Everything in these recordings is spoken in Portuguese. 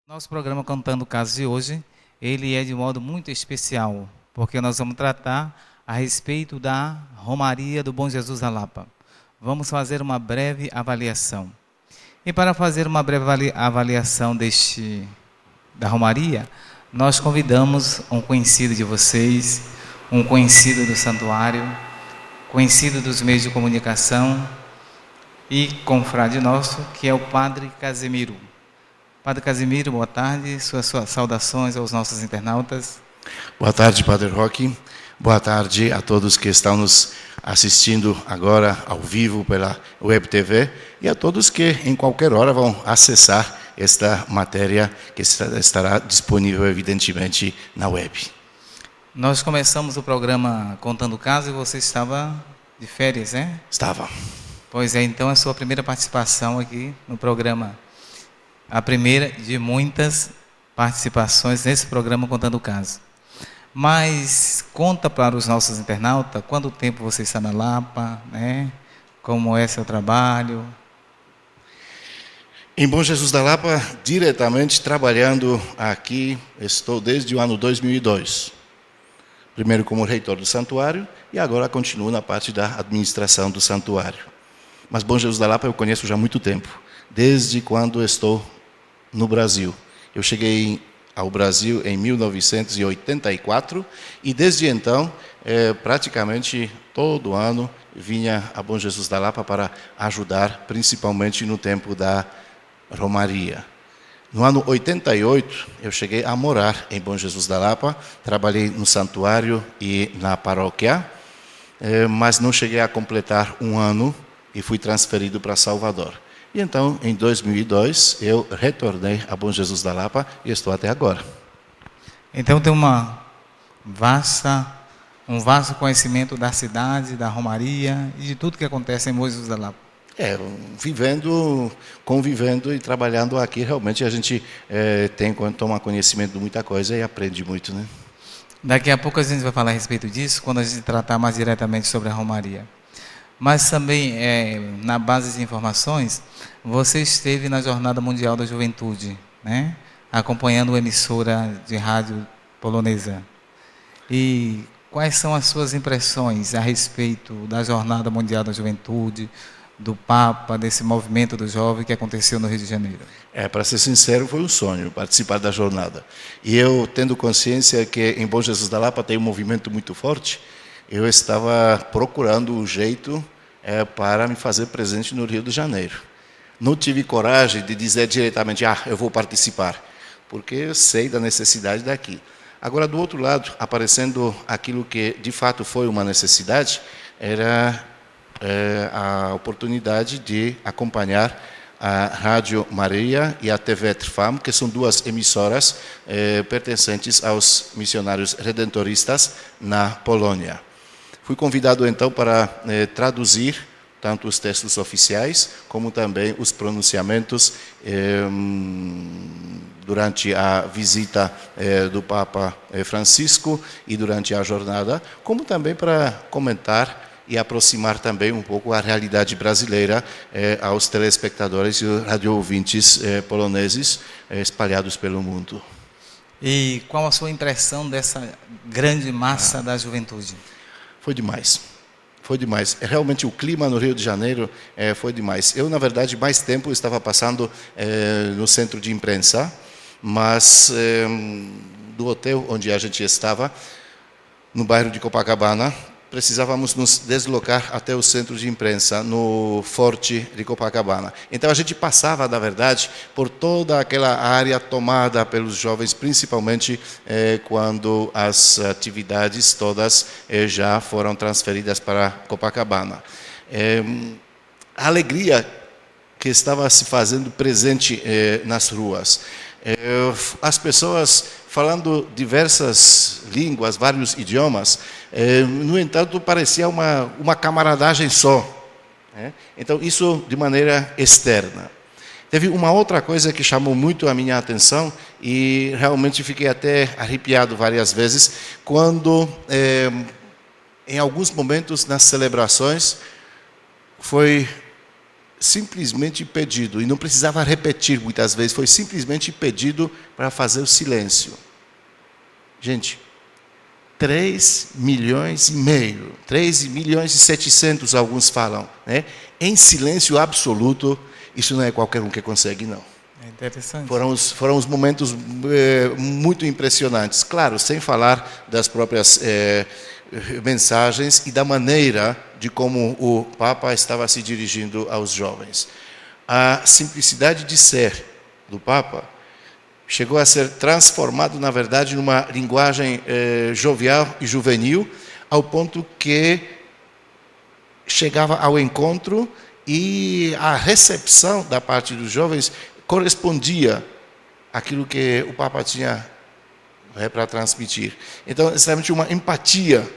Nosso programa Contando Casos de hoje, ele é de modo muito especial, porque nós vamos tratar a respeito da Romaria do Bom Jesus da Lapa. Vamos fazer uma breve avaliação. E para fazer uma breve avaliação da Romaria, nós convidamos um conhecido de vocês, um conhecido do santuário, conhecido dos meios de comunicação e confrade nosso, que é o Padre Casimiro. Padre Casimiro, boa tarde. Suas saudações aos nossos internautas. Boa tarde, Padre Roque. Boa tarde a todos que estão nos assistindo agora ao vivo pela Web TV e a todos que em qualquer hora vão acessar esta matéria que estará disponível, evidentemente, na web. Nós começamos o programa Contando Casos e você estava de férias, né? Estava. Pois é, então a sua primeira participação aqui no programa. A primeira de muitas participações nesse programa Contando o Caso. Mas conta para os nossos internautas quanto tempo você está na Lapa, né? Como é seu trabalho? Em Bom Jesus da Lapa, diretamente trabalhando aqui, estou desde o ano 2002. Primeiro como reitor do santuário e agora continuo na parte da administração do santuário. Mas Bom Jesus da Lapa eu conheço já há muito tempo, desde quando estou no Brasil. Eu cheguei ao Brasil em 1984 e desde então, praticamente todo ano, vinha a Bom Jesus da Lapa para ajudar, principalmente no tempo da Romaria. No ano 88, eu cheguei a morar em Bom Jesus da Lapa, trabalhei no santuário e na paróquia, mas não cheguei a completar um ano e fui transferido para Salvador. E então, em 2002, eu retornei a Bom Jesus da Lapa e estou até agora. Então tem um vasto conhecimento da cidade, da Romaria e de tudo que acontece em Bom Jesus da Lapa. Convivendo e trabalhando aqui, realmente a gente toma conhecimento de muita coisa e aprende muito, né? Daqui a pouco a gente vai falar a respeito disso, quando a gente tratar mais diretamente sobre a Romaria. Mas também, na base de informações, você esteve na Jornada Mundial da Juventude, né? Acompanhando a emissora de rádio polonesa. E quais são as suas impressões a respeito da Jornada Mundial da Juventude, do Papa, desse movimento do jovem que aconteceu no Rio de Janeiro? Para ser sincero, foi um sonho participar da jornada. E eu, tendo consciência que em Bom Jesus da Lapa tem um movimento muito forte, eu estava procurando um jeito para me fazer presente no Rio de Janeiro. Não tive coragem de dizer diretamente, eu vou participar, porque eu sei da necessidade daqui. Agora, do outro lado, aparecendo aquilo que de fato foi uma necessidade, era a oportunidade de acompanhar a Rádio Maria e a TV Trwam, que são duas emissoras pertencentes aos missionários redentoristas na Polônia. Fui convidado, então, para traduzir tanto os textos oficiais, como também os pronunciamentos durante a visita do Papa Francisco e durante a jornada, como também para comentar e aproximar também um pouco a realidade brasileira aos telespectadores e radio-ouvintes poloneses espalhados pelo mundo. E qual a sua impressão dessa grande massa da juventude? Foi demais. Foi demais. Realmente o clima no Rio de Janeiro foi demais. Eu, na verdade, mais tempo estava passando no centro de imprensa, mas do hotel onde a gente estava, no bairro de Copacabana, precisávamos nos deslocar até o centro de imprensa, no Forte de Copacabana. Então a gente passava, na verdade, por toda aquela área tomada pelos jovens, principalmente quando as atividades todas já foram transferidas para Copacabana. A alegria que estava se fazendo presente nas ruas. As pessoas falando diversas línguas, vários idiomas, no entanto, parecia uma camaradagem só. Então, isso de maneira externa. Teve uma outra coisa que chamou muito a minha atenção e realmente fiquei até arrepiado várias vezes, quando, em alguns momentos nas celebrações, foi simplesmente pedido, e não precisava repetir muitas vezes, foi simplesmente pedido para fazer o silêncio. Gente, 3 milhões e meio, 3 milhões e 700 alguns falam, né? Em silêncio absoluto, isso não é qualquer um que consegue, não. É interessante. Foram os momentos muito impressionantes, claro, sem falar das próprias mensagens e da maneira de como o Papa estava se dirigindo aos jovens. A simplicidade de ser do Papa chegou a ser transformado, na verdade, numa linguagem jovial e juvenil, ao ponto que chegava ao encontro e a recepção da parte dos jovens correspondia àquilo que o Papa tinha para transmitir. Então, exatamente uma empatia,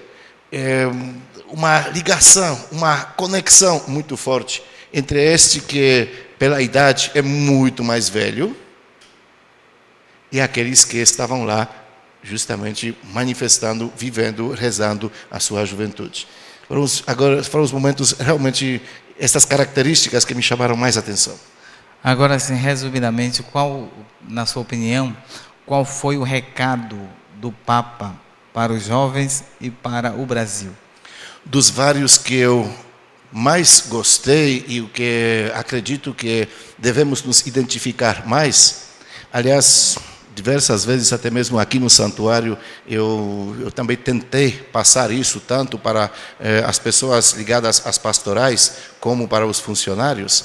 uma ligação, uma conexão muito forte entre este que, pela idade, é muito mais velho, e aqueles que estavam lá, justamente manifestando, vivendo, rezando a sua juventude. Foram os momentos, realmente, essas características que me chamaram mais atenção. Agora, assim, resumidamente, na sua opinião, qual foi o recado do Papa para os jovens e para o Brasil? Dos vários que eu mais gostei e o que acredito que devemos nos identificar mais, aliás, diversas vezes, até mesmo aqui no santuário, eu também tentei passar isso tanto para as pessoas ligadas às pastorais, como para os funcionários.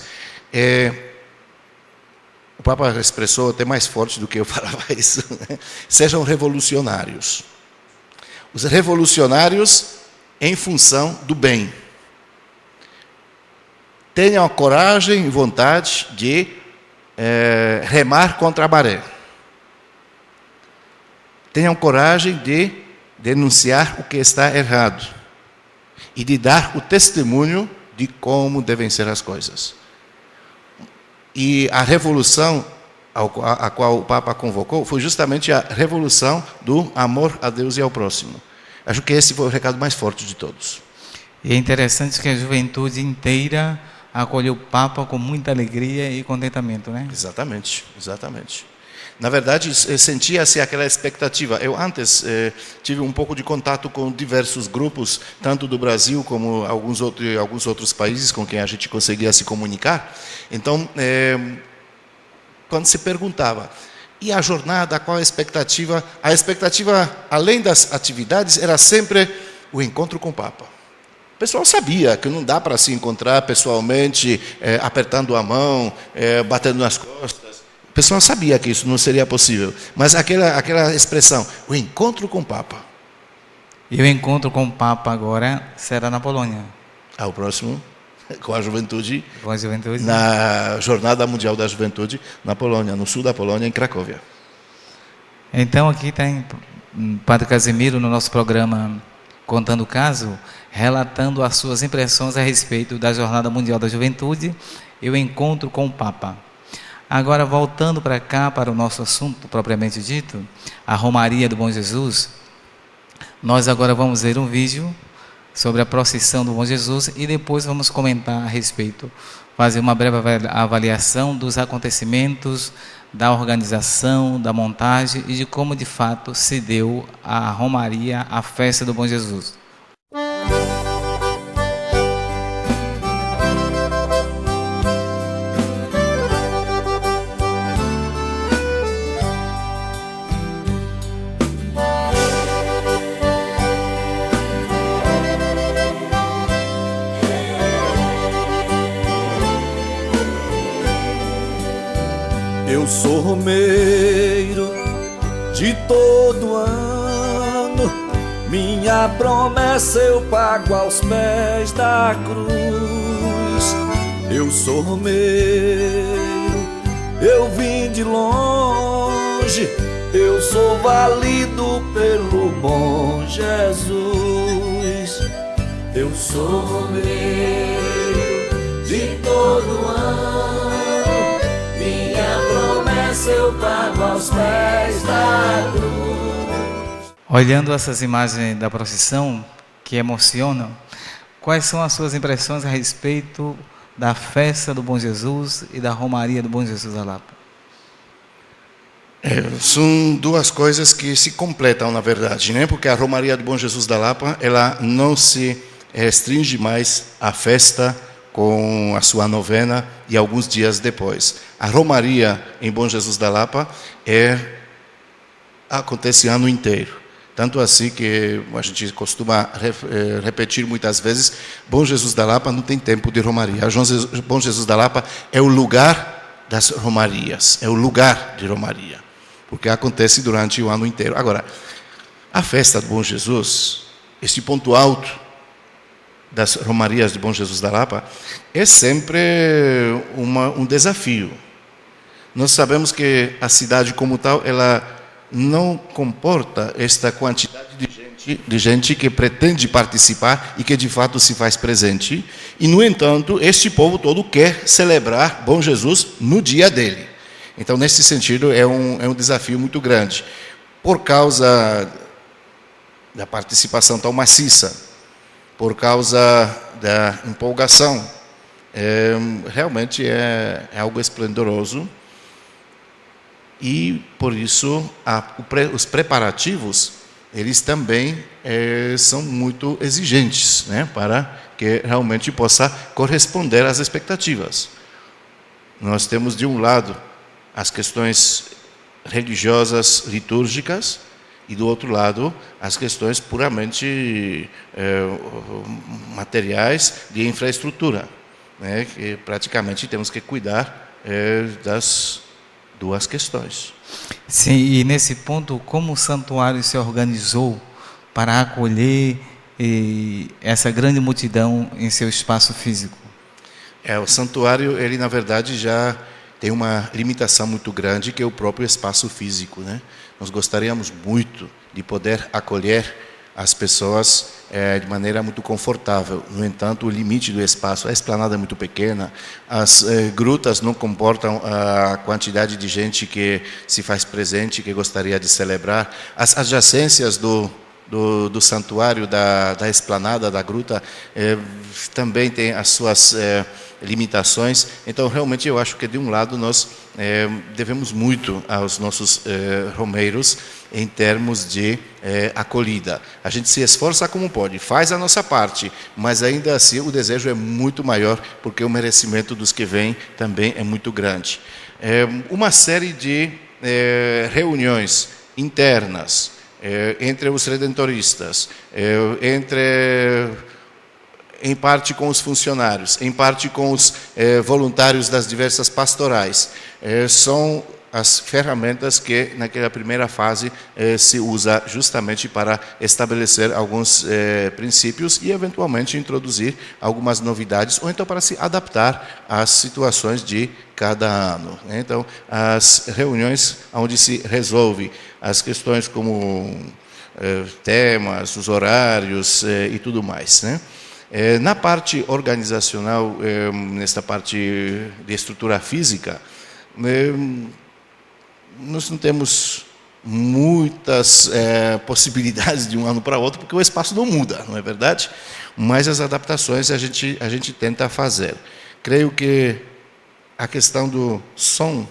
O Papa expressou até mais forte do que eu falava isso, né? Sejam revolucionários. Os revolucionários em função do bem. Tenham a coragem e vontade de remar contra a maré. Tenham coragem de denunciar o que está errado e de dar o testemunho de como devem ser as coisas. E a revolução a qual o Papa convocou foi justamente a revolução do amor a Deus e ao próximo. Acho que esse foi o recado mais forte de todos. E é interessante que a juventude inteira acolheu o Papa com muita alegria e contentamento, né? Exatamente, exatamente. Na verdade, sentia-se aquela expectativa. Eu antes tive um pouco de contato com diversos grupos, tanto do Brasil como alguns outros países com quem a gente conseguia se comunicar. Então, quando se perguntava, e a jornada, qual a expectativa? A expectativa, além das atividades, era sempre o encontro com o Papa. O pessoal sabia que não dá para se encontrar pessoalmente, apertando a mão, batendo nas costas. O pessoal sabia que isso não seria possível, mas aquela expressão, o encontro com o Papa. E o encontro com o Papa agora será na Polônia. O próximo, com a juventude, né? Na Jornada Mundial da Juventude, na Polônia, no sul da Polônia, em Cracóvia. Então aqui tem Padre Casimiro no nosso programa Contando o Caso, relatando as suas impressões a respeito da Jornada Mundial da Juventude e o encontro com o Papa. Agora, voltando para cá, para o nosso assunto propriamente dito, a Romaria do Bom Jesus, nós agora vamos ver um vídeo sobre a procissão do Bom Jesus e depois vamos comentar a respeito, fazer uma breve avaliação dos acontecimentos, da organização, da montagem e de como de fato se deu a Romaria, a festa do Bom Jesus. Eu sou romeiro de todo ano, minha promessa eu pago aos pés da cruz. Eu sou romeiro, eu vim de longe, eu sou valido pelo bom Jesus. Eu sou romeiro de todo ano, eu pago aos pés da cruz. Olhando essas imagens da procissão que emocionam, quais são as suas impressões a respeito da festa do Bom Jesus e da Romaria do Bom Jesus da Lapa? São duas coisas que se completam, na verdade, né? Porque a Romaria do Bom Jesus da Lapa, ela não se restringe mais à festa com a sua novena e alguns dias depois. A Romaria em Bom Jesus da Lapa acontece ano inteiro. Tanto assim que a gente costuma repetir muitas vezes, Bom Jesus da Lapa não tem tempo de Romaria. Bom Jesus da Lapa é o lugar das Romarias, é o lugar de Romaria, porque acontece durante o ano inteiro. Agora, a festa do Bom Jesus, este ponto alto das Romarias de Bom Jesus da Lapa, é sempre um desafio. Nós sabemos que a cidade como tal, ela não comporta esta quantidade de gente que pretende participar e que de fato se faz presente. E, no entanto, este povo todo quer celebrar Bom Jesus no dia dele. Então, nesse sentido, é um desafio muito grande. Por causa da participação tão maciça, por causa da empolgação, realmente é algo esplendoroso. E, por isso, os preparativos, eles também são muito exigentes, né, para que realmente possa corresponder às expectativas. Nós temos, de um lado, as questões religiosas, litúrgicas, e, do outro lado, as questões puramente materiais de infraestrutura, né, que praticamente temos que cuidar das duas questões. Sim, e nesse ponto, como o santuário se organizou para acolher essa grande multidão em seu espaço físico? O santuário, ele na verdade já tem uma limitação muito grande, que é o próprio espaço físico, né? Nós gostaríamos muito de poder acolher as pessoas de maneira muito confortável. No entanto, o limite do espaço, a esplanada é muito pequena, as grutas não comportam a quantidade de gente que se faz presente, que gostaria de celebrar. As adjacências do santuário, da esplanada, da gruta, também tem as suas limitações. Então, realmente, eu acho que, de um lado, nós devemos muito aos nossos romeiros em termos de acolhida. A gente se esforça como pode, faz a nossa parte, mas ainda assim o desejo é muito maior, porque o merecimento dos que vêm também é muito grande. Uma série de reuniões internas entre os redentoristas, em parte com os funcionários, em parte com os voluntários das diversas pastorais, são as ferramentas que, naquela primeira fase, se usa justamente para estabelecer alguns princípios e, eventualmente, introduzir algumas novidades, ou então para se adaptar às situações de cada ano. Então, as reuniões onde se resolve as questões como temas, os horários e tudo mais, né? Na parte organizacional, nesta parte de estrutura física, nós não temos muitas possibilidades de um ano para outro, porque o espaço não muda, não é verdade? Mas as adaptações a gente tenta fazer. Creio que a questão do som,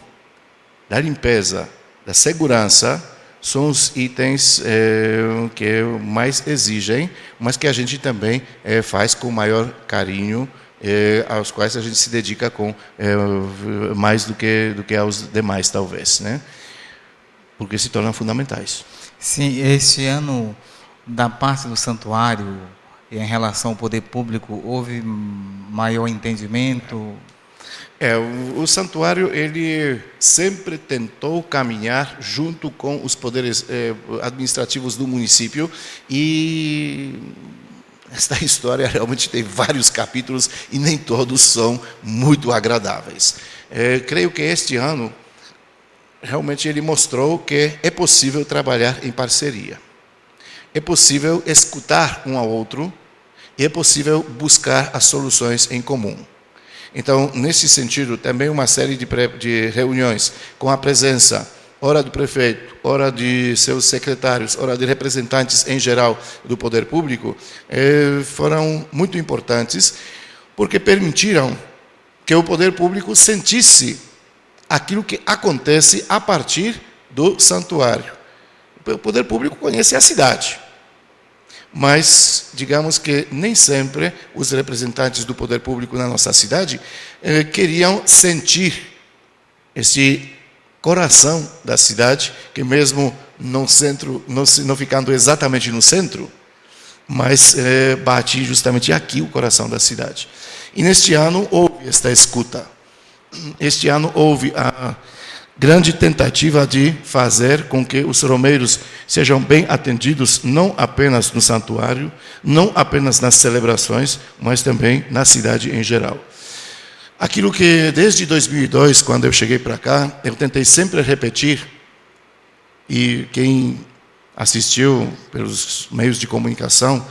da limpeza, da segurança, são os itens que mais exigem, mas que a gente também faz com maior carinho, aos quais a gente se dedica com mais do que aos demais, talvez, né? Porque se tornam fundamentais. Sim, este ano, da parte do santuário, em relação ao poder público, houve maior entendimento? O santuário, ele sempre tentou caminhar junto com os poderes administrativos do município, e esta história realmente tem vários capítulos e nem todos são muito agradáveis. Creio que este ano, realmente, ele mostrou que é possível trabalhar em parceria. É possível escutar um ao outro e é possível buscar as soluções em comum. Então, nesse sentido, também uma série de reuniões com a presença, ora do prefeito, ora de seus secretários, ora de representantes em geral do poder público, foram muito importantes, porque permitiram que o poder público sentisse aquilo que acontece a partir do santuário. O poder público conhece a cidade, mas digamos que nem sempre os representantes do poder público na nossa cidade queriam sentir esse coração da cidade, que mesmo no centro, não ficando exatamente no centro, mas bate justamente aqui o coração da cidade. E neste ano houve esta escuta. Este ano houve a grande tentativa de fazer com que os romeiros sejam bem atendidos, não apenas no santuário, não apenas nas celebrações, mas também na cidade em geral. Aquilo que desde 2002, quando eu cheguei para cá, eu tentei sempre repetir, e quem assistiu pelos meios de comunicação,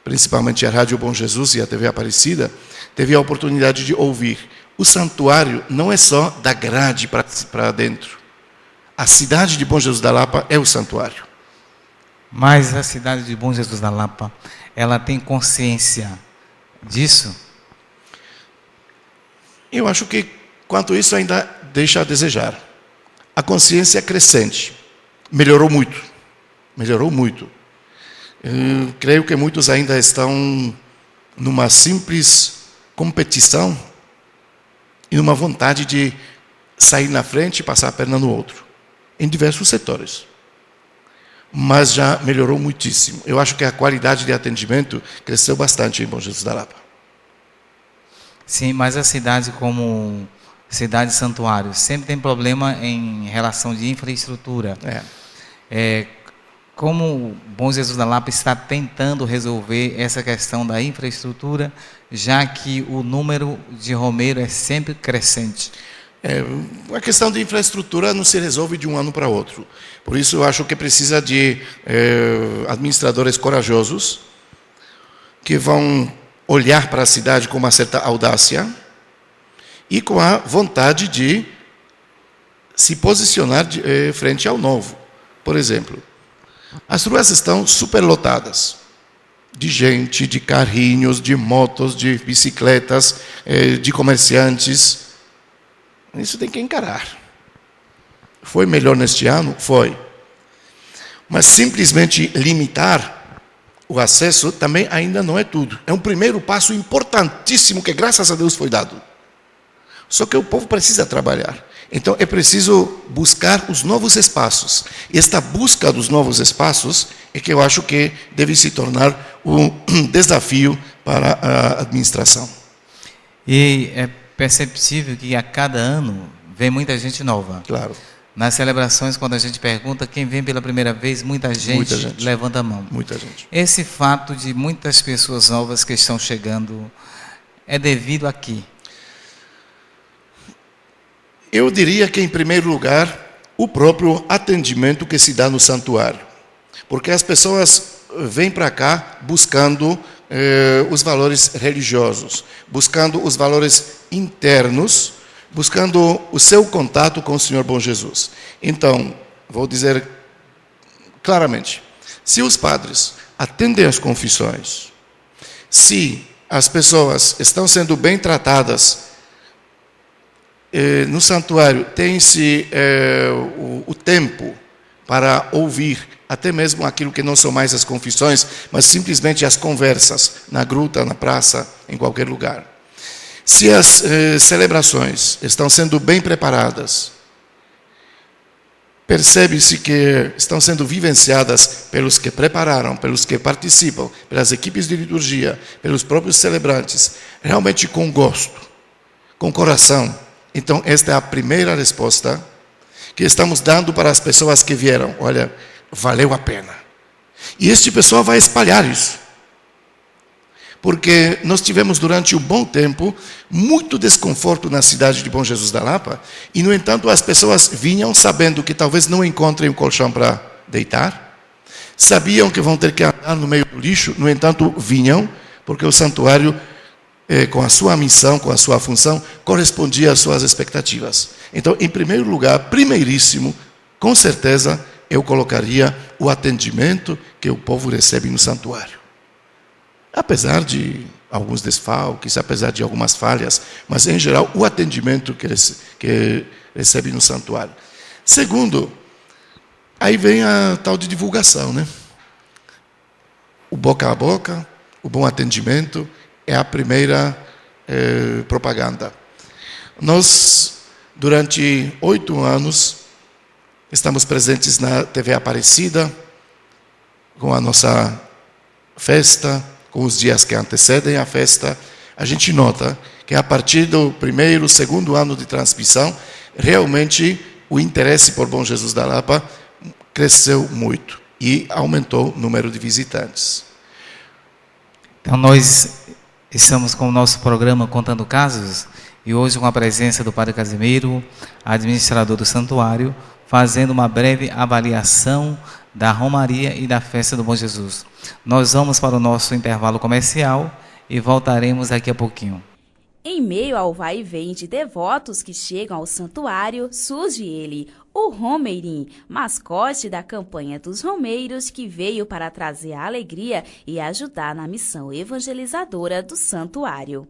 principalmente a Rádio Bom Jesus e a TV Aparecida, teve a oportunidade de ouvir. O santuário não é só da grade para dentro. A cidade de Bom Jesus da Lapa é o santuário. Mas a cidade de Bom Jesus da Lapa, ela tem consciência disso? Eu acho que, quanto isso, ainda deixa a desejar. A consciência é crescente. Melhorou muito. Melhorou muito. Eu creio que muitos ainda estão numa simples competição e numa vontade de sair na frente e passar a perna no outro, em diversos setores. Mas já melhorou muitíssimo. Eu acho que a qualidade de atendimento cresceu bastante em Bom Jesus da Lapa. Sim, mas a cidade como cidade santuário sempre tem problema em relação de infraestrutura. Como Bom Jesus da Lapa está tentando resolver essa questão da infraestrutura, já que o número de romeiro é sempre crescente? A questão de infraestrutura não se resolve de um ano para outro. Por isso, eu acho que precisa de administradores corajosos, que vão olhar para a cidade com uma certa audácia e com a vontade de se posicionar frente ao novo. Por exemplo, as ruas estão superlotadas de gente, de carrinhos, de motos, de bicicletas, de comerciantes. Isso tem que encarar. Foi melhor neste ano? Foi. Mas simplesmente limitar o acesso também ainda não é tudo. É um primeiro passo importantíssimo que, graças a Deus, foi dado. Só que o povo precisa trabalhar. Então, é preciso buscar os novos espaços. E esta busca dos novos espaços é que eu acho que deve se tornar um desafio para a administração. E é perceptível que a cada ano vem muita gente nova. Claro. Nas celebrações, quando a gente pergunta quem vem pela primeira vez, muita gente levanta a mão. Muita gente. Esse fato de muitas pessoas novas que estão chegando é devido a quê? Eu diria que, em primeiro lugar, o próprio atendimento que se dá no santuário. Porque as pessoas vêm para cá buscando os valores religiosos, buscando os valores internos, buscando o seu contato com o Senhor Bom Jesus. Então, vou dizer claramente, se os padres atendem às confissões, se as pessoas estão sendo bem tratadas no santuário, tem-se o tempo para ouvir até mesmo aquilo que não são mais as confissões, mas simplesmente as conversas na gruta, na praça, em qualquer lugar. Se as celebrações estão sendo bem preparadas, percebe-se que estão sendo vivenciadas pelos que prepararam, pelos que participam, pelas equipes de liturgia, pelos próprios celebrantes, realmente com gosto, com coração. Então, esta é a primeira resposta que estamos dando para as pessoas que vieram. Olha, valeu a pena. E este pessoal vai espalhar isso. Porque nós tivemos durante um bom tempo muito desconforto na cidade de Bom Jesus da Lapa, e no entanto as pessoas vinham sabendo que talvez não encontrem um colchão para deitar, sabiam que vão ter que andar no meio do lixo, no entanto vinham, porque o santuário, com a sua missão, com a sua função, correspondia às suas expectativas. Então, em primeiro lugar, primeiríssimo, com certeza, eu colocaria o atendimento que o povo recebe no santuário. Apesar de alguns desfalques, apesar de algumas falhas, mas, em geral, o atendimento que recebe no santuário. Segundo, aí vem a tal de divulgação, né? O boca a boca, o bom atendimento é a primeira propaganda. Nós, durante 8 anos, estamos presentes na TV Aparecida, com a nossa festa, com os dias que antecedem a festa. A gente nota que a partir do primeiro, segundo ano de transmissão, realmente o interesse por Bom Jesus da Lapa cresceu muito e aumentou o número de visitantes. Então, nós estamos com o nosso programa Contando Casos, e hoje com a presença do Padre Casimiro, administrador do santuário, fazendo uma breve avaliação da Romaria e da Festa do Bom Jesus. Nós vamos para o nosso intervalo comercial e voltaremos daqui a pouquinho. Em meio ao vai e vem de devotos que chegam ao santuário, surge ele, o Romeirim, mascote da campanha dos Romeiros, que veio para trazer a alegria e ajudar na missão evangelizadora do santuário.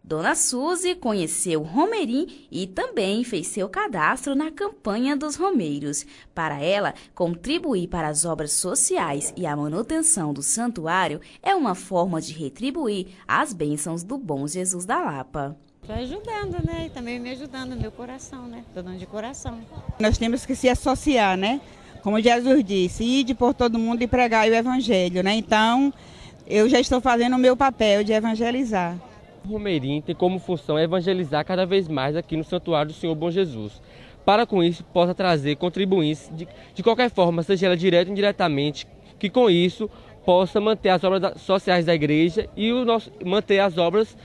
Dona Suzy conheceu o Romeirim e também fez seu cadastro na campanha dos Romeiros. Para ela, contribuir para as obras sociais e a manutenção do santuário é uma forma de retribuir as bênçãos do Bom Jesus da Lapa. Estou ajudando, né? E também me ajudando no meu coração, né? Estou dando de coração. Nós temos que se associar, né? Como Jesus disse, ide por todo mundo e pregai o evangelho, né? Então, eu já estou fazendo o meu papel de evangelizar. O Romeirim tem como função evangelizar cada vez mais aqui no Santuário do Senhor Bom Jesus, para com isso possa trazer contribuintes de qualquer forma, seja ela direta ou indiretamente, que com isso possa manter as obras sociais da igreja e manter as obras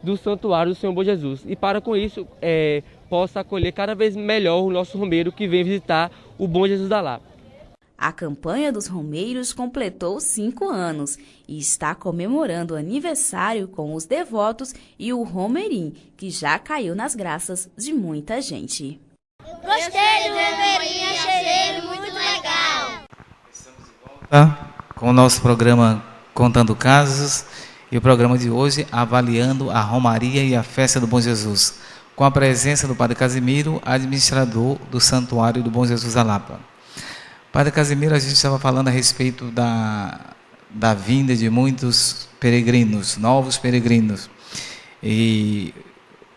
do Santuário do Senhor Bom Jesus. E para com isso possa acolher cada vez melhor o nosso romeiro que vem visitar o Bom Jesus da Lapa. A campanha dos Romeiros completou 5 anos e está comemorando o aniversário com os devotos e o Romeirim, que já caiu nas graças de muita gente. Gostei do Romeirim, achei ele muito legal. Estamos de volta com o nosso programa Contando Casos e o programa de hoje avaliando a Romaria e a Festa do Bom Jesus, com a presença do Padre Casimiro, administrador do Santuário do Bom Jesus da Lapa. Padre Casimiro, a gente estava falando a respeito da vinda de muitos peregrinos, novos peregrinos. E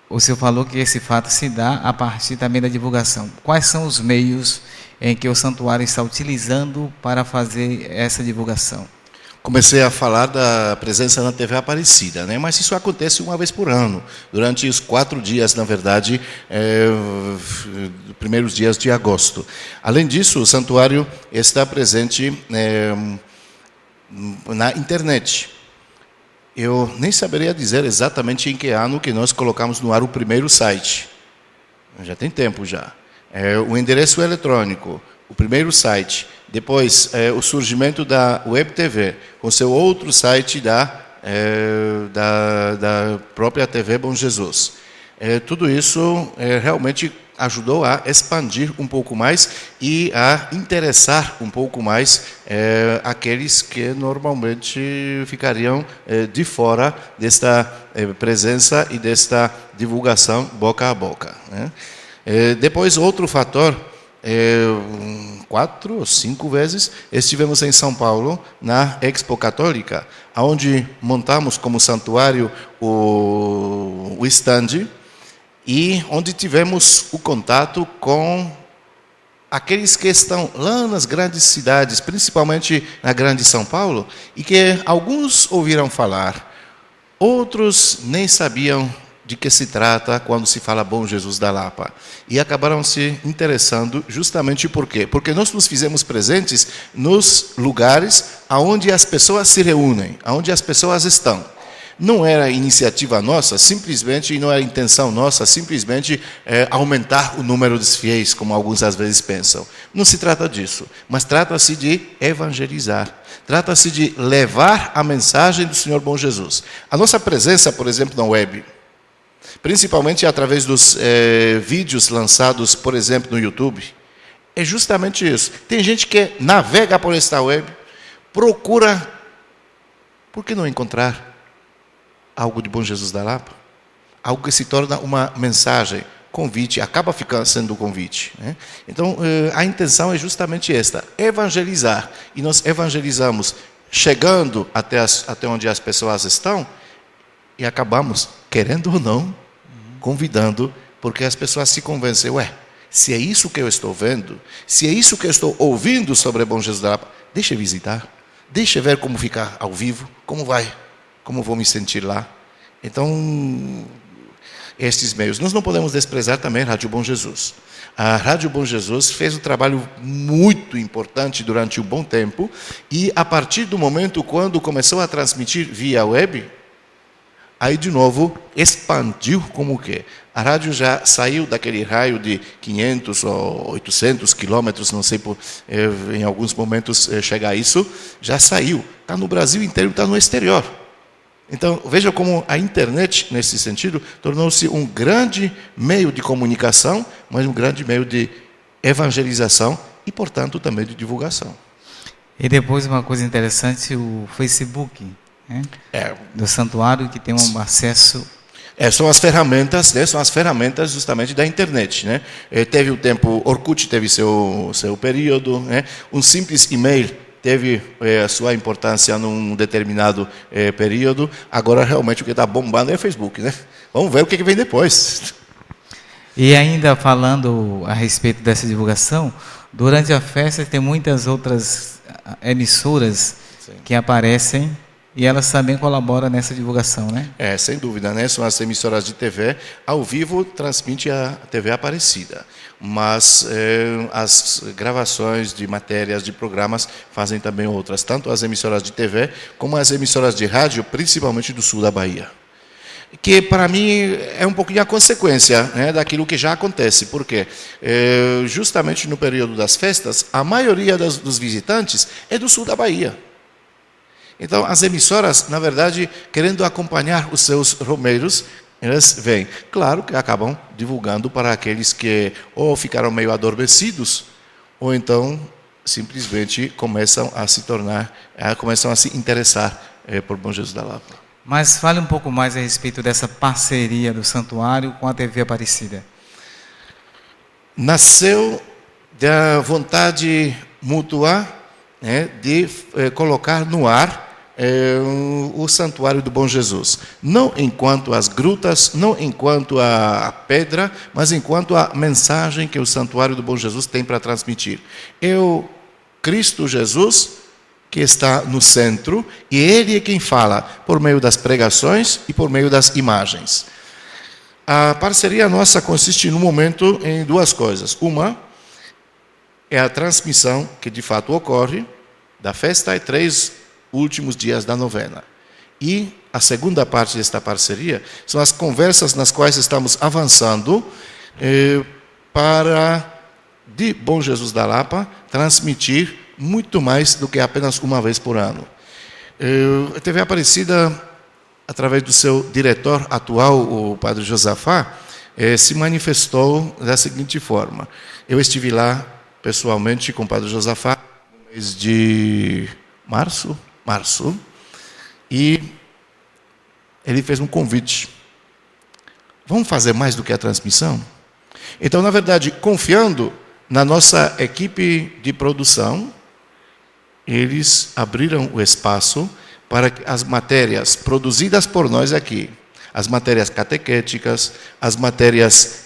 o senhor falou que esse fato se dá a partir também da divulgação. Quais são os meios em que o santuário está utilizando para fazer essa divulgação? Comecei a falar da presença na TV Aparecida, né? Mas isso acontece uma vez por ano, durante os 4 dias, na verdade, primeiros dias de agosto. Além disso, o santuário está presente na internet. Eu nem saberia dizer exatamente em que ano que nós colocamos no ar o primeiro site. Já tem tempo já. O endereço eletrônico, o primeiro site. Depois, o surgimento da Web TV, com seu outro site da própria TV Bom Jesus. Tudo isso realmente ajudou a expandir um pouco mais e a interessar um pouco mais aqueles que normalmente ficariam de fora desta presença e desta divulgação boca a boca, né? Depois, outro fator, 4 ou 5 vezes estivemos em São Paulo, na Expo Católica, onde montamos como santuário o stand e onde tivemos o contato com aqueles que estão lá nas grandes cidades, principalmente na grande São Paulo, e que alguns ouviram falar, outros nem sabiam de que se trata quando se fala Bom Jesus da Lapa. E acabaram se interessando justamente por quê? Porque nós nos fizemos presentes nos lugares onde as pessoas se reúnem, onde as pessoas estão. Não era iniciativa nossa, simplesmente, e não era intenção nossa, simplesmente aumentar o número dos fiéis, como alguns às vezes pensam. Não se trata disso, mas trata-se de evangelizar. Trata-se de levar a mensagem do Senhor Bom Jesus. A nossa presença, por exemplo, na web, principalmente através dos vídeos lançados, por exemplo, no YouTube, é justamente isso. Tem gente que navega por esta web, procura, por que não encontrar algo de Bom Jesus da Lapa? Algo que se torna uma mensagem, convite, acaba ficando sendo convite, né? Então, a intenção é justamente esta, evangelizar. E nós evangelizamos chegando até onde as pessoas estão e acabamos, querendo ou não, convidando, porque as pessoas se convencem, se é isso que eu estou vendo, se é isso que eu estou ouvindo sobre Bom Jesus da Lapa, deixa eu visitar, deixa eu ver como ficar ao vivo, como vou me sentir lá. Então, estes meios. Nós não podemos desprezar também a Rádio Bom Jesus. A Rádio Bom Jesus fez um trabalho muito importante durante um bom tempo e a partir do momento quando começou a transmitir via web, aí de novo expandiu como que a rádio já saiu daquele raio de 500 ou 800 quilômetros, não sei, em alguns momentos chega a isso, já saiu. Está no Brasil inteiro, está no exterior. Então, veja como a internet, nesse sentido, tornou-se um grande meio de comunicação, mas um grande meio de evangelização e, portanto, também de divulgação. E depois uma coisa interessante, o Facebook, né? Do santuário, que tem um acesso... São as ferramentas, né? São as ferramentas justamente da internet, né? Teve o tempo, Orkut teve seu período, né? Um simples e-mail teve a sua importância num determinado período. Agora, realmente, o que está bombando é o Facebook, né? Vamos ver o que vem depois. E ainda falando a respeito dessa divulgação, durante a festa tem muitas outras emissoras que aparecem e elas também colaboram nessa divulgação, né? Sem dúvida, né? São as emissoras de TV. Ao vivo, transmite a TV Aparecida. Mas as gravações de matérias, de programas, fazem também outras. Tanto as emissoras de TV, como as emissoras de rádio, principalmente do sul da Bahia. Que, para mim, é um pouquinho a consequência, né, daquilo que já acontece. Por quê? Justamente no período das festas, a maioria dos visitantes é do sul da Bahia. Então, as emissoras, na verdade, querendo acompanhar os seus romeiros, elas vêm. Claro que acabam divulgando para aqueles que ou ficaram meio adormecidos, ou então simplesmente começam a se interessar por Bom Jesus da Lapa. Mas fale um pouco mais a respeito dessa parceria do santuário com a TV Aparecida. Nasceu da vontade mútua, né, de colocar no ar o Santuário do Bom Jesus. Não enquanto as grutas, não enquanto a pedra, mas enquanto a mensagem que o Santuário do Bom Jesus tem para transmitir. Cristo Jesus, que está no centro, e Ele é quem fala por meio das pregações e por meio das imagens. A parceria nossa consiste, no momento, em duas coisas. Uma é a transmissão, que de fato ocorre, da festa e 3 últimos dias da novena. E a segunda parte desta parceria são as conversas nas quais estamos avançando para, de Bom Jesus da Lapa, transmitir muito mais do que apenas uma vez por ano. A TV Aparecida, através do seu diretor atual, o padre Josafá, se manifestou da seguinte forma. Eu estive lá pessoalmente com o padre Josafá no mês de março, e ele fez um convite. Vamos fazer mais do que a transmissão? Então, na verdade, confiando na nossa equipe de produção, eles abriram o espaço para que as matérias produzidas por nós aqui, as matérias catequéticas, as matérias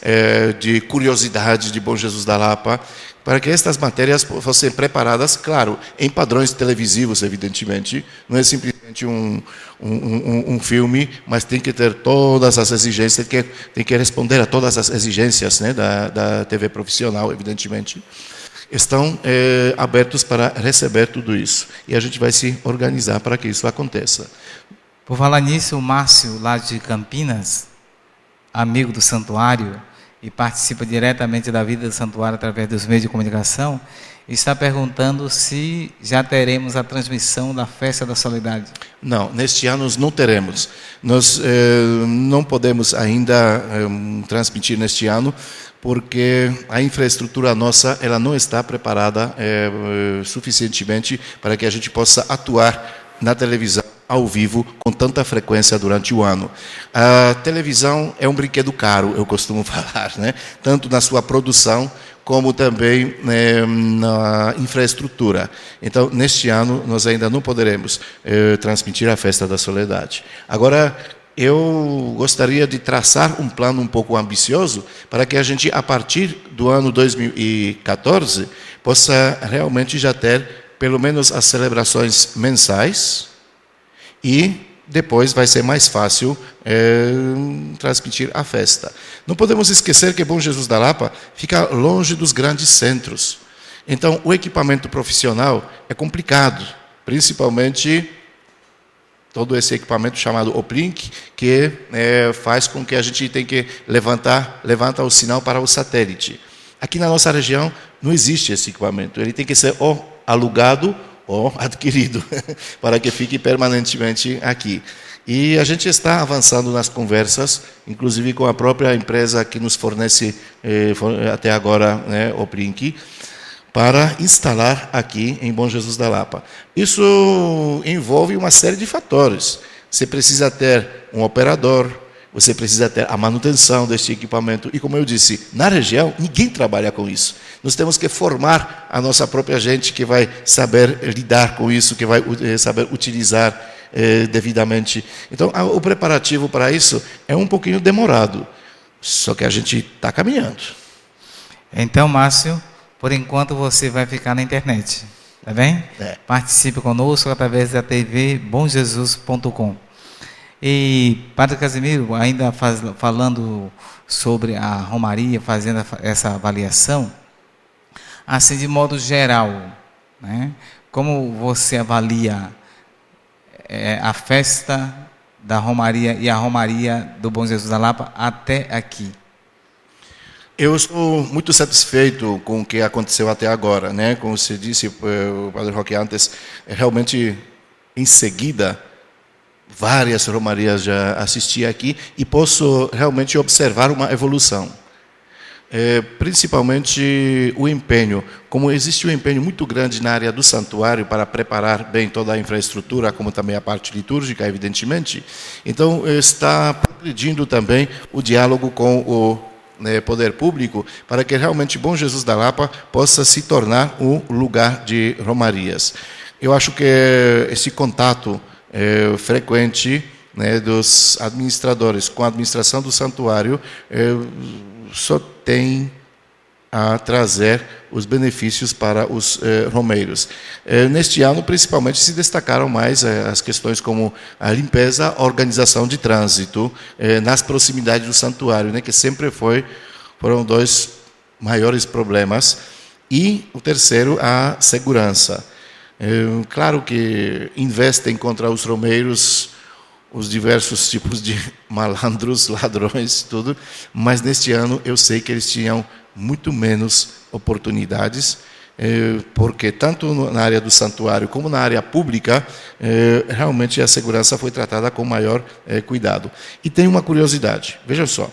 de curiosidades de Bom Jesus da Lapa, para que estas matérias fossem preparadas, claro, em padrões televisivos, evidentemente. Não é simplesmente um filme, mas tem que ter todas as exigências, tem que responder a todas as exigências, né, da TV profissional, evidentemente. Estão abertos para receber tudo isso. E a gente vai se organizar para que isso aconteça. Por falar nisso, o Márcio, lá de Campinas, amigo do santuário, e participa diretamente da vida do santuário através dos meios de comunicação, está perguntando se já teremos a transmissão da Festa da Soledade. Não, neste ano não teremos. Nós não podemos ainda transmitir neste ano, porque a infraestrutura nossa ela não está preparada suficientemente para que a gente possa atuar na televisão ao vivo com tanta frequência durante o ano. A televisão é um brinquedo caro, eu costumo falar, né? Tanto na sua produção como também na infraestrutura. Então, neste ano, nós ainda não poderemos transmitir a Festa da Soledade. Agora, eu gostaria de traçar um plano um pouco ambicioso para que a gente, a partir do ano 2014, possa realmente já ter pelo menos as celebrações mensais e depois vai ser mais fácil transmitir a festa. Não podemos esquecer que Bom Jesus da Lapa fica longe dos grandes centros. Então, o equipamento profissional é complicado, principalmente todo esse equipamento chamado uplink, que faz com que a gente tenha que levanta o sinal para o satélite. Aqui na nossa região não existe esse equipamento, ele tem que ser ou alugado ou adquirido, para que fique permanentemente aqui. E a gente está avançando nas conversas, inclusive com a própria empresa que nos fornece até agora o uplink, para instalar aqui em Bom Jesus da Lapa. Isso envolve uma série de fatores. Você precisa ter um operador, você precisa ter a manutenção deste equipamento. E como eu disse, na região, ninguém trabalha com isso. Nós temos que formar a nossa própria gente que vai saber lidar com isso, que vai saber utilizar devidamente. Então, o preparativo para isso é um pouquinho demorado. Só que a gente está caminhando. Então, Márcio, por enquanto você vai ficar na internet, tá bem? Participe conosco através da TV bomjesus.com. E, Padre Casimiro, ainda falando sobre a Romaria, fazendo essa avaliação, assim, de modo geral, né? Como você avalia a festa da Romaria e a Romaria do Bom Jesus da Lapa até aqui? Eu estou muito satisfeito com o que aconteceu até agora, né? Como você disse, o Padre Roque antes, realmente em seguida várias romarias já assisti aqui e posso realmente observar uma evolução. Principalmente o empenho. Como existe um empenho muito grande na área do santuário para preparar bem toda a infraestrutura, como também a parte litúrgica, evidentemente, então está progredindo também o diálogo com o poder público para que realmente Bom Jesus da Lapa possa se tornar um lugar de romarias. Eu acho que esse contato frequente dos administradores com a administração do santuário só tem a trazer os benefícios para os romeiros. Neste ano, principalmente, se destacaram mais as questões como a limpeza, a organização de trânsito nas proximidades do santuário, que sempre foram dois maiores problemas. E o terceiro, a segurança. Claro que investem contra os romeiros os diversos tipos de malandros, ladrões, tudo, mas neste ano eu sei que eles tinham muito menos oportunidades, porque tanto na área do santuário como na área pública, realmente a segurança foi tratada com maior cuidado. E tem uma curiosidade, vejam só,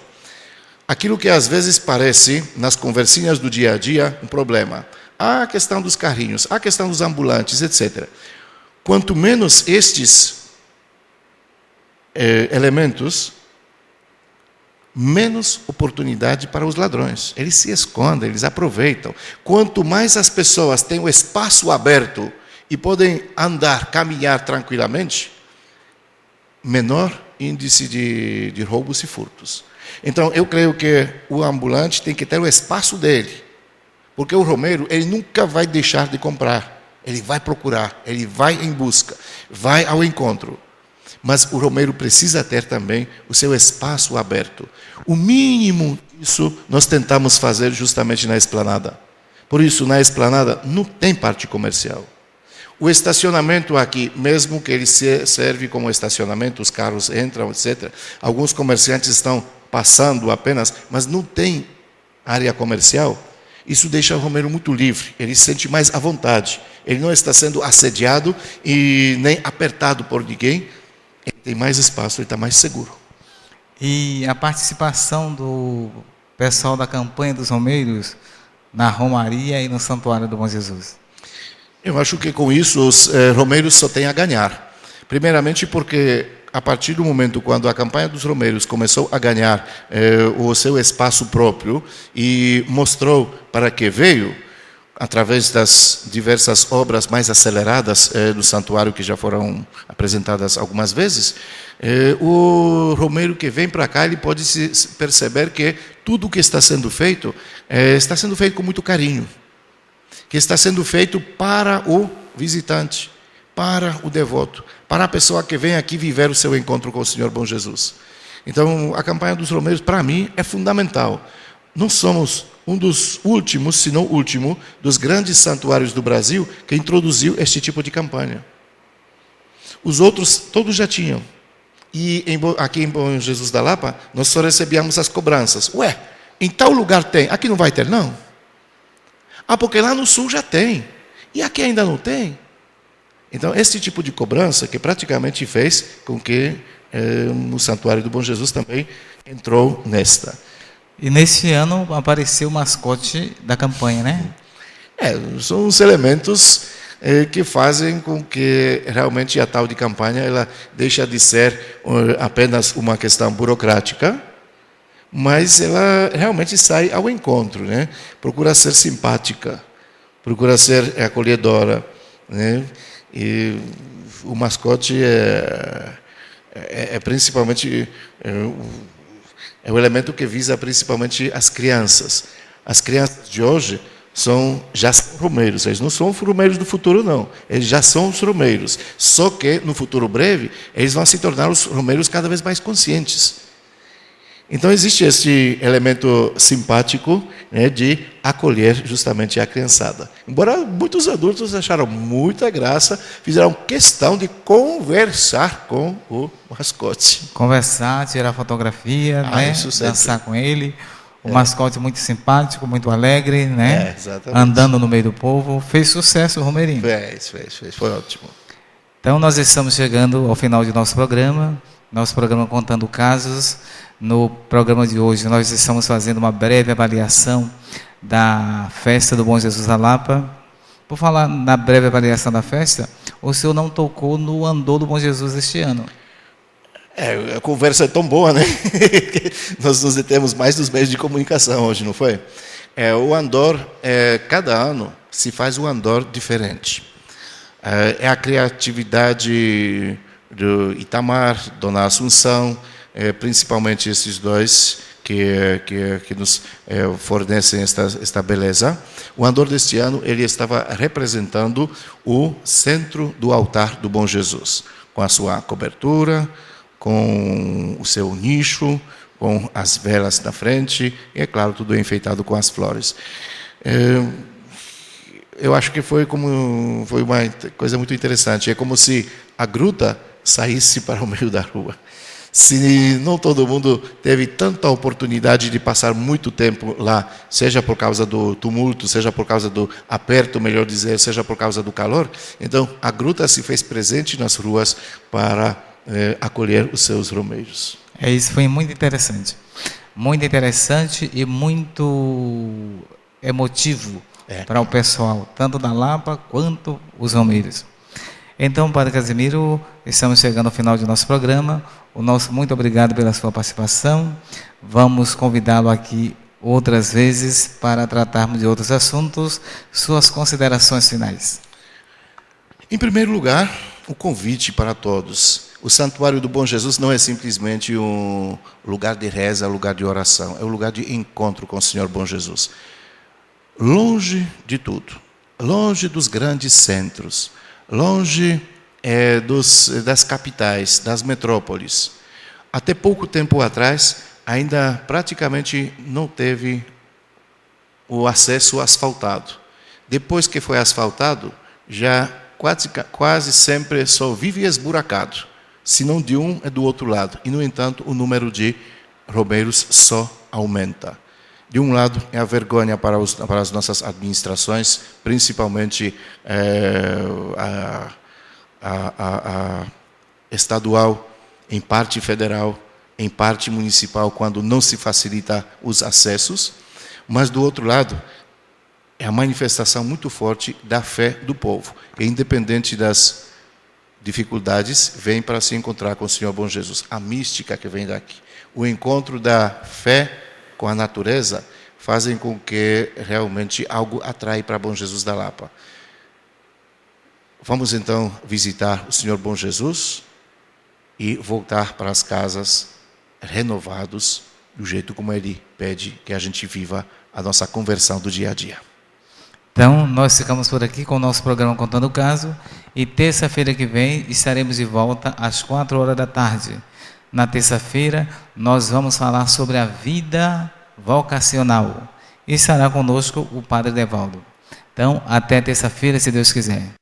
aquilo que às vezes parece, nas conversinhas do dia a dia, um problema, a questão dos carrinhos, a questão dos ambulantes, etc. Quanto menos estes elementos, menos oportunidade para os ladrões. Eles se escondem, eles aproveitam. Quanto mais as pessoas têm o espaço aberto e podem andar, caminhar tranquilamente, menor índice de roubos e furtos. Então, eu creio que o ambulante tem que ter o espaço dele, porque o romeiro, ele nunca vai deixar de comprar. Ele vai procurar, ele vai em busca, vai ao encontro. Mas o romeiro precisa ter também o seu espaço aberto. O mínimo disso nós tentamos fazer justamente na esplanada. Por isso, na esplanada não tem parte comercial. O estacionamento aqui, mesmo que ele serve como estacionamento, os carros entram, etc. Alguns comerciantes estão passando apenas, mas não tem área comercial. Isso deixa o romeiro muito livre, ele se sente mais à vontade. Ele não está sendo assediado e nem apertado por ninguém. Ele tem mais espaço, ele está mais seguro. E a participação do pessoal da campanha dos romeiros na Romaria e no Santuário do Bom Jesus? Eu acho que com isso os romeiros só têm a ganhar. Primeiramente porque, a partir do momento quando a campanha dos Romeiros começou a ganhar o seu espaço próprio e mostrou para que veio, através das diversas obras mais aceleradas do santuário que já foram apresentadas algumas vezes, o romeiro que vem para cá, ele pode perceber que tudo o que está sendo feito com muito carinho, que está sendo feito para o visitante, para o devoto, para a pessoa que vem aqui viver o seu encontro com o Senhor Bom Jesus. Então, a campanha dos Romeiros, para mim, é fundamental. Nós somos um dos últimos, se não o último, dos grandes santuários do Brasil que introduziu este tipo de campanha. Os outros, todos já tinham. E aqui em Bom Jesus da Lapa, nós só recebíamos as cobranças. Ué, em tal lugar tem, aqui não vai ter, não? Ah, porque lá no sul já tem. E aqui ainda não tem? Então, esse tipo de cobrança que praticamente fez com que o Santuário do Bom Jesus também entrou nesta. E nesse ano apareceu o mascote da campanha, né? São os elementos que fazem com que realmente a tal de campanha ela deixa de ser apenas uma questão burocrática, mas ela realmente sai ao encontro, né? Procura ser simpática, procura ser acolhedora, né? E o mascote é principalmente o elemento que visa principalmente as crianças. As crianças de hoje já são romeiros, eles não são romeiros do futuro, não. Eles já são os romeiros. Só que, no futuro breve, eles vão se tornar os romeiros cada vez mais conscientes. Então, existe esse elemento simpático, né, de acolher justamente a criançada. Embora muitos adultos acharam muita graça, fizeram questão de conversar com o mascote. Conversar, tirar fotografia, né? Dançar com ele. O mascote muito simpático, muito alegre, né? Exatamente. Andando no meio do povo. Fez sucesso o Romeirinho. Fez. Foi ótimo. Então, nós estamos chegando ao final de nosso programa Contando Casos. No programa de hoje, nós estamos fazendo uma breve avaliação da festa do Bom Jesus da Lapa. Por falar na breve avaliação da festa, o senhor não tocou no Andor do Bom Jesus este ano. A conversa é tão boa, né? Nós nos detemos mais dos meios de comunicação hoje, não foi? O Andor, cada ano se faz um Andor diferente. É a criatividade do Itamar, Dona Assunção, principalmente esses dois que nos fornecem esta beleza. O Andor deste ano ele estava representando o centro do altar do Bom Jesus, com a sua cobertura, com o seu nicho, com as velas na frente, e, é claro, tudo enfeitado com as flores. Eu acho que foi uma coisa muito interessante. É como se a gruta saísse para o meio da rua. Se não todo mundo teve tanta oportunidade de passar muito tempo lá, seja por causa do tumulto, seja por causa do aperto, melhor dizer, seja por causa do calor, então a gruta se fez presente nas ruas para acolher os seus romeiros. Isso foi muito interessante e muito emotivo para o pessoal, tanto da Lapa quanto os romeiros. Então, Padre Casimiro, estamos chegando ao final de nosso programa. Muito obrigado pela sua participação. Vamos convidá-lo aqui outras vezes para tratarmos de outros assuntos. Suas considerações finais. Em primeiro lugar, o convite para todos. O Santuário do Bom Jesus não é simplesmente um lugar de reza, um lugar de oração. É um lugar de encontro com o Senhor Bom Jesus. Longe de tudo. Longe dos grandes centros. Longe das capitais, das metrópoles. Até pouco tempo atrás, ainda praticamente não teve o acesso asfaltado. Depois que foi asfaltado, já quase sempre só vive esburacado. Se não de um, é do outro lado. E, no entanto, o número de romeiros só aumenta. De um lado, é a vergonha para as nossas administrações, principalmente a estadual, em parte federal, em parte municipal, quando não se facilita os acessos. Mas, do outro lado, é a manifestação muito forte da fé do povo, que, independente das dificuldades, vêm para se encontrar com o Senhor Bom Jesus. A mística que vem daqui, o encontro da fé com a natureza, fazem com que realmente algo atrai para Bom Jesus da Lapa. Vamos então visitar o Senhor Bom Jesus e voltar para as casas renovados do jeito como Ele pede que a gente viva a nossa conversão do dia a dia. Então, nós ficamos por aqui com o nosso programa Contando o Caso e terça-feira que vem estaremos de volta às 4 da tarde. Na terça-feira, nós vamos falar sobre a vida vocacional. E estará conosco o Padre Devaldo. Então, até terça-feira, se Deus quiser.